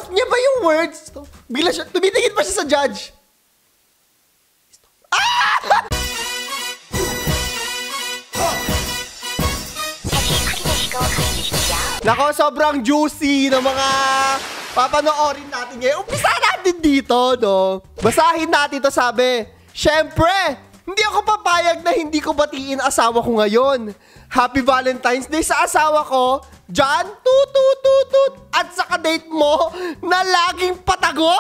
Minaus niya ba yung words? Bigla siya, tumitingin pa siya sa judge. Ah! Nako, sobrang juicy ng mga papanoorin natin ngayon. Umpisa natin dito, no? Basahin natin to, sabi. Siyempre, hindi ako papayag na hindi ko batiin asawa ko ngayon. Happy Valentine's Day sa asawa ko, John, tutututut. At sa kadate mo na laging patago.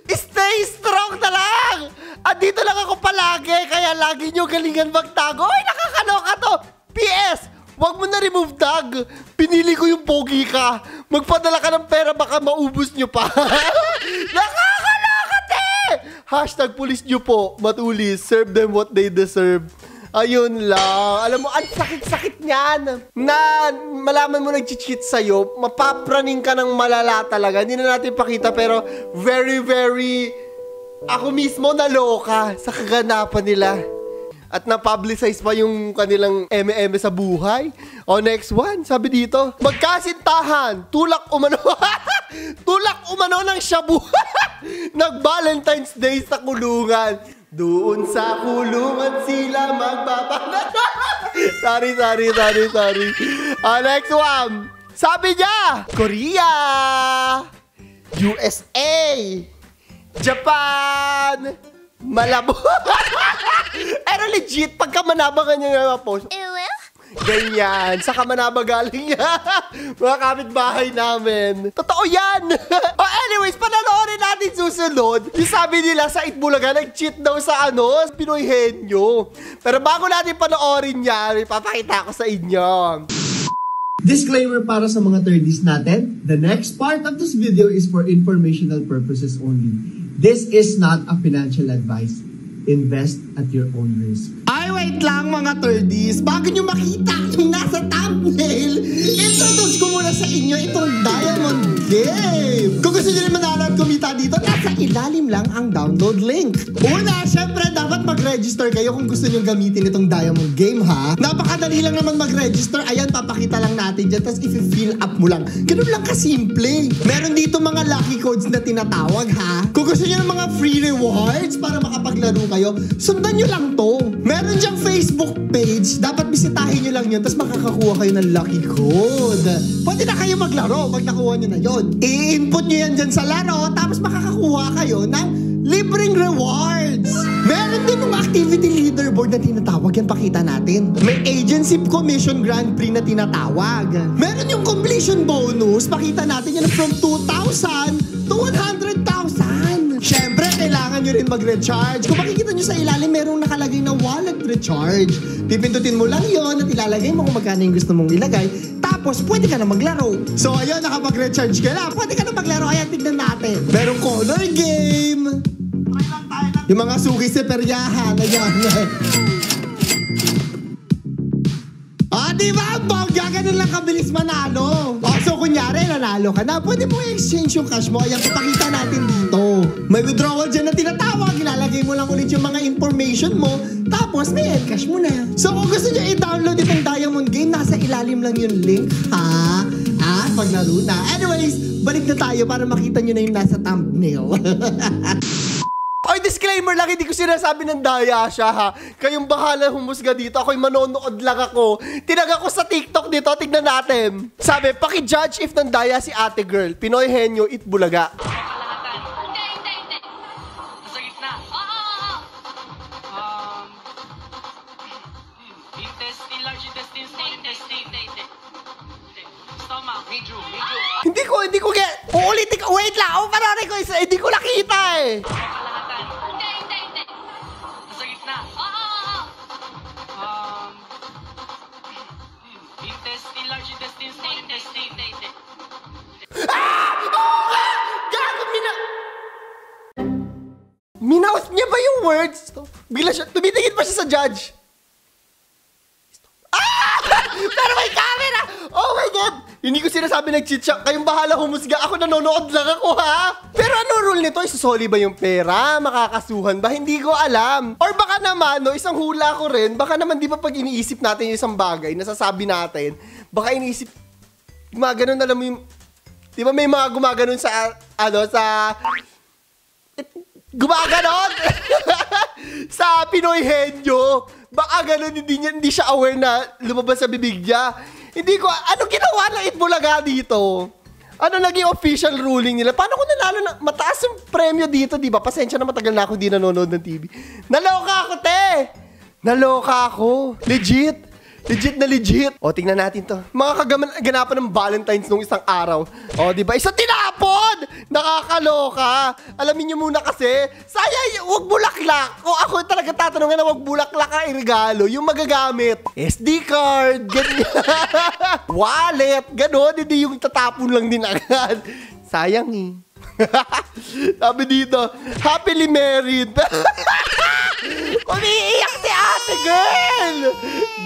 Stay strong na lang. At dito lang ako palagi, kaya lagi nyo galingan magtago. Ay, nakakaloka to. P.S. Huwag mo na remove tag. Pinili ko yung pogi ka. Magpadala ka ng pera, baka maubos nyo pa. Nakakaloka, te! Hashtag pulis nyo po, matulis. Serve them what they deserve. Ayun lang. Alam mo, ang sakit-sakit niyan. Na malaman mo nag-cheat sa'yo, mapapraning ka ng malala talaga. Hindi na natin pakita, pero very, very... Ako mismo naloka sa kaganapan nila. At na-publicize pa yung kanilang eme-eme sa buhay. O, next one. Sabi dito, magkasintahan. Tulak umano. Tulak umano ng shabu. Nag-Valentine's Day sa kulungan. Doon sa kulungan sila magpapanat. Sorry. Next one. Sabi niya, Korea, USA, Japan, Malabo. Pero legit, pagka manabagan niya nga post. Ganyan. Sa kamanaba galing niya. Mga kapitbahay namin. Totoo yan. Anyways, pananoorin natin susunod. Yung sabi nila sa Itbulaga, nag-cheat daw sa Pinoy Henyo. Pero bago natin panoorin yan, ipapakita ko sa inyo. Disclaimer para sa mga 30s natin. The next part of this video is for informational purposes only. This is not a financial advice. Invest at your own risk. Ay, wait lang mga 30s. Bago nyo makita yung nasa thumbnail, introduce ko muna sa inyo itong Diamond Game. Kung gusto nyo rin manalo at kumita dito, nasa ilalim lang ang download link. Una, syempre, dapat mag-register kayo kung gusto nyo gamitin itong Diamond Game, ha? Napakadali lang naman mag-register. Ayan, papakita lang natin dyan. Tapos i-fill up mo lang. Ganun lang kasimple. Meron dito mga lucky codes na tinatawag, ha? Kung gusto nyo ng mga free rewards para makapaglaro kayo, sundan nyo lang to. Meron dyang Facebook page. Dapat bisitahin nyo lang yun. Tapos makakakuha kayo ng lucky code. Pwede na kayo maglaro pag nakuha nyo na yun. I-input nyo yan dyan sa laro. Tapos makakakuha kayo ng libreng rewards. Meron din yung activity leaderboard na tinatawag. Yan pakita natin. May agency commission grand prix na tinatawag. Meron yung completion bonus. Pakita natin yan from 2,000 to 100,000. Siyempre, kailangan nyo rin mag-recharge. Kung makikita nyo sa ilalim, merong nakalagay na wallet recharge. Pipindutin mo lang yon at ilalagay mo kung magkano yung gusto mong ilagay. Tapos, pwede ka na maglaro. So, ayun, nakapag-recharge ka na. Pwede ka na maglaro. Ayan, tignan natin. Merong color game. Yung mga suki sa peryahan. Ayan. Diba? Bongga, ganun lang kabilis manalo. So, kunyari, nanalo ka na. Pwede mo i-exchange yung cash mo. Ayan, papakita natin dito. May withdrawal dyan na tinatawag. Ilalagay mo lang ulit yung mga information mo. Tapos, may cash mo na. So, kung gusto nyo i-download itong Diamond Game, nasa ilalim lang yung link, ha? Paglaro na. Anyways, balik na tayo para makita nyo na yung nasa thumbnail. Oy, disclaimer lang, hindi ko sinasabi ng daya siya, ha. Kayong bahala humusga dito. Ako'y manonood lang ako. Tinag ako sa TikTok dito. Tignan natin. Sabi, paki-judge if ng daya si ate girl. Pinoy Henyo, Itbulaga. Hindi. Nasa gitna. Intestine, large intestine, small intestine. Hindi. Stomach, medyo. Hindi ko get. Uulitin ko. Wait lang. Parang ko isa. Hindi ko nakita, eh. Hindi. Nasa gitna. Intestine, large intestine, small intestine. Hindi. Gago, Minaus niya ba yung words? Bigla siya, tumitingin pa siya sa judge. Pero may camera! Oh my God! Hindi ko sinasabi nag-cheat siya. Kayong bahala humusga. Ako nanonood lang ako, ha? Pero ano rule nito? Isusoli ba yung pera? Makakasuhan ba? Hindi ko alam. Or baka naman, no, isang hula ko rin, baka naman di ba pag iniisip natin yung isang bagay, nasasabi natin, baka iniisip, gumaganon, alam mo yung, di ba may mga gumaganon sa gumaganon sa Pinoy henyo. Baka ganun, hindi siya aware na lumabas sa bibig niya. Hindi ko, ano ginawa ng Itbulaga dito? Ano naging official ruling nila? Paano kung nanalo na, mataas yung premyo dito, di ba? Pasensya na, matagal na ako di nanonood ng TV. Naloka ako, te! Naloka ako. Legit. Legit na legit. O, tingnan natin to. Mga kaganapan ng Valentine's nung isang araw. O, di ba? Isang tinapon! Nakakaloka. Alamin nyo muna kasi, sayang, huwag bulaklak. O, ako talaga tatanungin na huwag bulaklak ang irigalo. Yung magagamit. SD card, ganyan. Wallet, gano'n. Hindi yung tatapon lang din agad. Sayang eh. Sabi dito, happily married. Umiiyak si ate girl.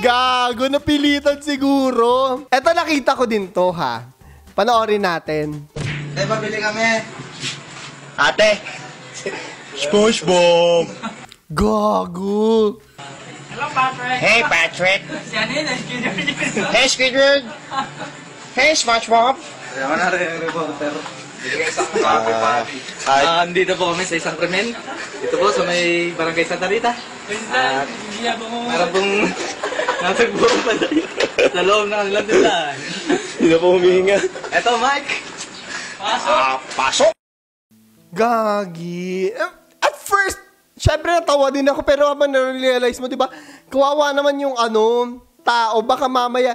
Gago, napilitan siguro. Eto, nakita ko din to, ha. Panoorin natin. Mabili kami. Ate. SpongeBob. Gago. Hello, Patrick. Hey, Patrick. Si ano yun? Hey, Squidward. Hey, SpongeBob. Kaya na rin, reporter. Andito po kami sa isang krimen. Dito po sa may barangay Santa Rita. At meron pong natagbuhan pa sa loob ng kanilang tindahan. Hindi na po humihinga. Eto, Mike. Pasok! Gagi. At first, syempre natawa din ako, pero habang na-realize mo, di ba, kawawa naman yung tao, baka mamaya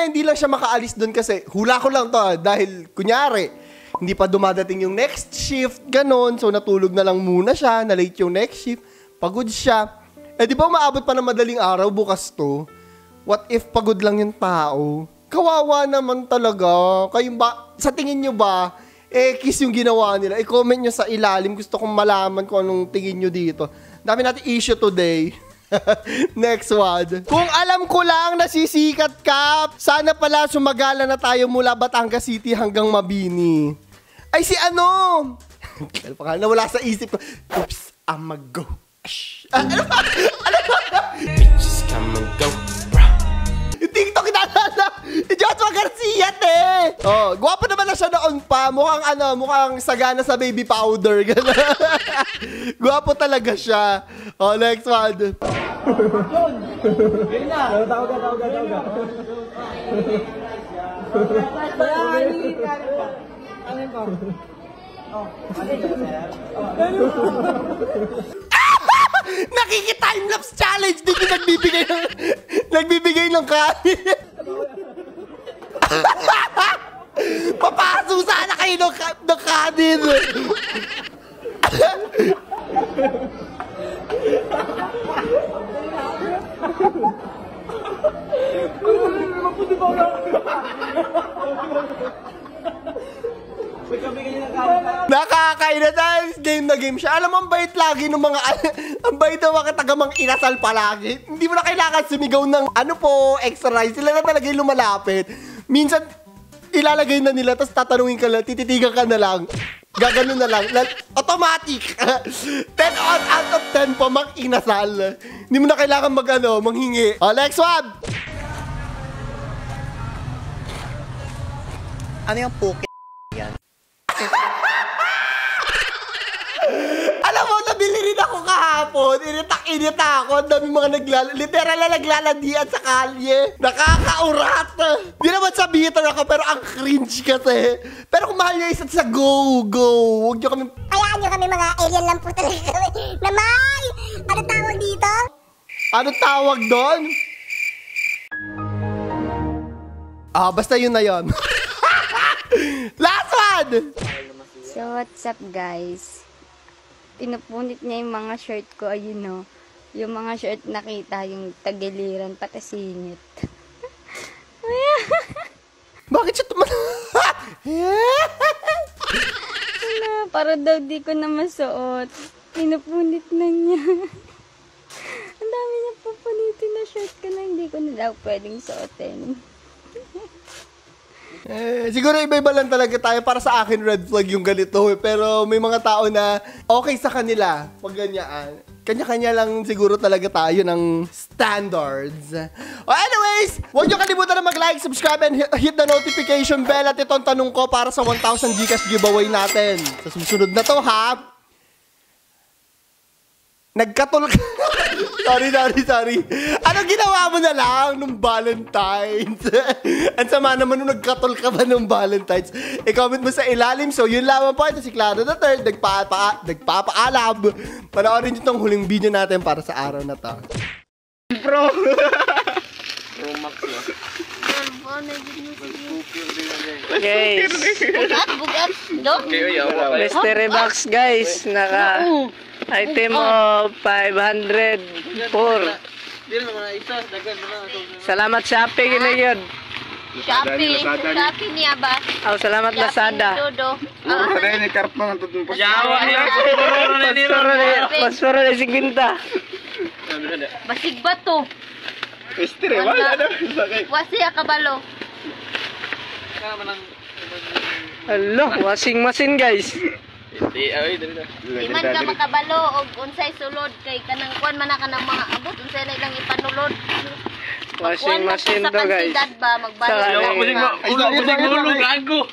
hindi lang siya makaalis doon kasi, hula ko lang to, dahil kunyari, hindi pa dumadating yung next shift, ganon, so natulog na lang muna siya, na-late yung next shift, pagod siya. Eh di ba umaabot pa ng madaling araw bukas to? What if pagod lang yung tao? Kawawa naman talaga. Kayong ba, sa tingin nyo ba, kiss yung ginawa nila? I-comment nyo sa ilalim. Gusto kong malaman kung anong tingin nyo dito. Dami natin issue today. Next one. Kung alam ko lang nasisikat ka, sana pala sumagala na tayo mula Batangas City hanggang Mabini. Ay si ano? Nawala sa isip ko. Oops, I'ma go. Ano ba? Bitches come and go. Yung TikTok inaalala. Joshua Garcia, te. Oh, gwapo naman na siya noon pa. Mukhang sagana sa baby powder. Gwapo talaga siya. Oh, next one. Nakiki-timelapse challenge din yung nagbibigay ng kanin. Papaso sana kayo ng kanin. Nakakain na game na game siya. Alam mo, ang bait lagi ng mga ang bait ng mga tagamang inasal palagi. Hindi mo na kailangan sumigaw ng ano po, extra rice. Sila na talaga yung lumalapit. Minsan, ilalagay na nila, tapos tatanungin ka lang, tititigan ka na lang. Gaganon na lang. Automatic. 10 out of 10 pa mang inasal. Hindi mo na kailangan manghingi. Oh, next one. Ano yung puke yan? Alam mo, nabili rin ako kahapon. Inita ako. Ang dami mga literal na naglaladian sa kalye. Nakakaurat. Di naman sa bitter ako, pero ang cringe kasi. Pero kung mahal nyo isa sa go. Huwag nyo kami... Hayaan nyo kami, mga alien lang po talaga kami. Naman! Ano tawag dito? Ano tawag doon? Basta yun na yun. Last one! So, what's up guys? Pinupunit niya yung mga shirt ko, ayun no. Yung mga shirt nakita, yung tagiliran, pati singit. Bakit siya Para daw di ko na masuot. Pinupunit na niya. Ang dami niya pupunitin na shirt ko na hindi ko na daw pwedeng suotin. Siguro iba-iba lang talaga tayo. Para sa akin, red flag yung ganito. Pero may mga tao na okay sa kanila pag ganyan. Kanya-kanya lang siguro talaga tayo ng standards. Anyways, huwag nyo kalimutan na mag-like, subscribe, and hit the notification bell. At itong tanong ko para sa 1,000 Gcash giveaway natin. Sa susunod na to, ha? Nagkatol ka. Sorry. Anong ginawa mo na lang nung Valentine's? Ang sama naman nung nagkatol ka ba nung Valentine's? I-comment mo sa ilalim. So, yun lamang po. Ito si Clara the Third. Nagpapaalam. Panoorin nyo itong huling video natin para sa araw na to. Bro! Guys, mystery box guys, naka item of 504. Salamat Shopee gini yun. Shopee niya ba? Oh, salamat Lazada. Pasporo na 50. Basig ba to? Wasi kabalo. Hello, washing machine guys. Di man ka makabalo og unsay sulod kay kanang kuan man ka ng mga abot unsay na ilang ipanulod. Washing machine to guys. Sa ba magbalo. Gago.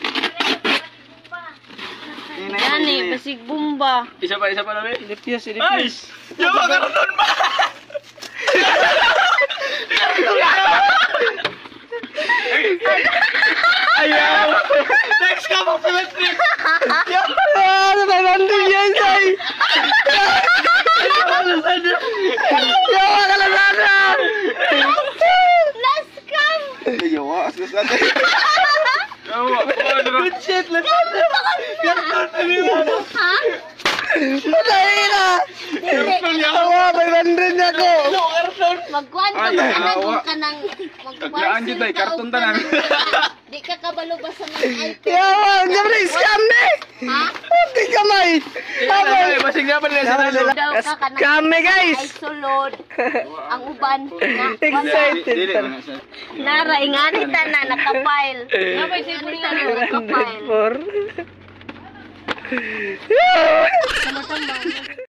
Yani basig bomba. Isa pa na be. Ilipyas. Yo, karon ba? Ayaw. Next ka mo Philippines. Ano ba nandun yan say? Yawa ka lang sana. Last cam. Good shit, Lazada. Ha? Patay na. Yawa, 500 na ko. Magkuan ka magkanang kanang magkuan karton tanan. Di ka kabalo ba sa mga item? Yawa, gamay scam ni. Ha? Hindi kamay. Basig na pa nila sa Kami guys. Ay sulod. Ang uban na Excited. Nara ingani tanan nakapile. Napay siguro nga nakapile. For